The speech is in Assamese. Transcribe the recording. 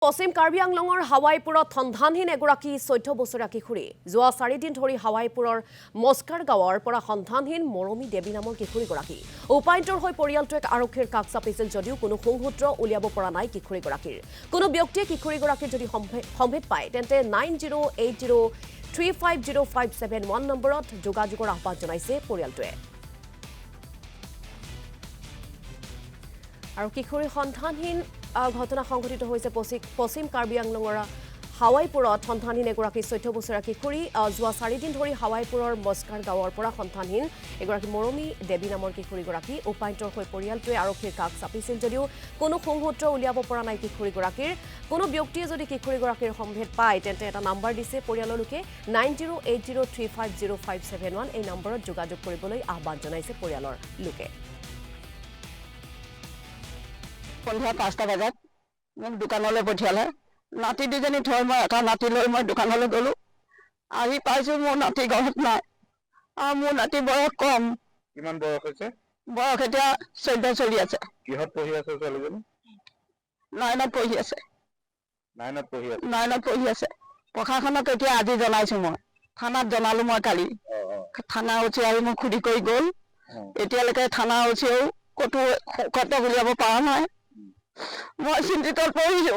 পশ্চিম কাৰ্বি আংলঙৰ হাৱাইপুৰত সন্ধানহীন এগৰাকী 14 বছৰীয়া কিশোৰী যোৱা 4 দিন ধৰি হাৱাইপুৰৰ মস্কাৰ গাঁৱৰ পৰা সন্ধানহীন মৰমী দেৱী নামৰ কিশোৰীগৰাকী উপায়ন্তৰ হৈ পৰিয়ালটোৱে আৰক্ষীৰ কাষ চাপিছিল যদিও কোনো সংসূত্ৰ উলিয়াব পৰা নাই কিশোৰীগৰাকীৰ কোনো ব্যক্তিয়ে কিশোৰীগৰাকীৰ যদি সম্ভেদ পায় তেন্তে 9080350571 নম্বৰত যোগাযোগৰ আহ্বান জনাইছে পৰিয়ালটোৱে আৰু কিশোৰী সন্ধানহীন ঘটনা সংঘটিত হৈছে পশ্চিম কাৰ্বি আংলঙৰ হাৱাইপুৰত সন্ধানহীন এগৰাকী 14 বছৰীয়া কিশোৰী যোৱা 4 দিন ধৰি হাৱাইপুৰৰ মস্কাৰ গাঁৱৰ পৰা সন্ধানহীন এগৰাকী মৰমী দেৱী নামৰ কিশোৰীগৰাকী উপায়ন্তৰ হৈ পৰিয়ালটোৱে আৰক্ষীৰ কাষ চাপিছিল যদিও কোনো সংসূত্ৰ উলিয়াব পৰা নাই কিশোৰীগৰাকীৰ কোনো ব্যক্তিয়ে যদি কিশোৰীগৰাকীৰ সম্ভেদ পায় তেন্তে এটা নম্বৰ দিছে পৰিয়ালৰ লোকে 9080350571 এই নম্বৰত যোগাযোগ কৰিবলৈ আহ্বান জনাইছে পৰিয়ালৰ লোকে সন্ধিয়া 5টা বজাত মোক দোকানলৈ পঠিয়ালে নাতি দুজনী থৈ মই এটা নাতি লৈ মই দোকানলৈ গলো আহি পাইছো মোৰ নাতি ঘৰত নাই আৰু মোৰ নাতি বয়স কম কিমান বয়স হৈছে বয়স এতিয়া 14 চলি আছে কিহত পঢ়ি আছে ছোৱালীজনী 9ত পঢ়ি আছে 9ত পঢ়ি আছে প্ৰশাসনক এতিয়া আজি জনাইছো মই থানাত জনালো মই কালি থানা উঠি আহি মোক খুদি কৰি গ'ল এতিয়ালৈকে থানা উঠিও কত উলিয়াব পৰা নাই মই চিন্তিত পৰিছো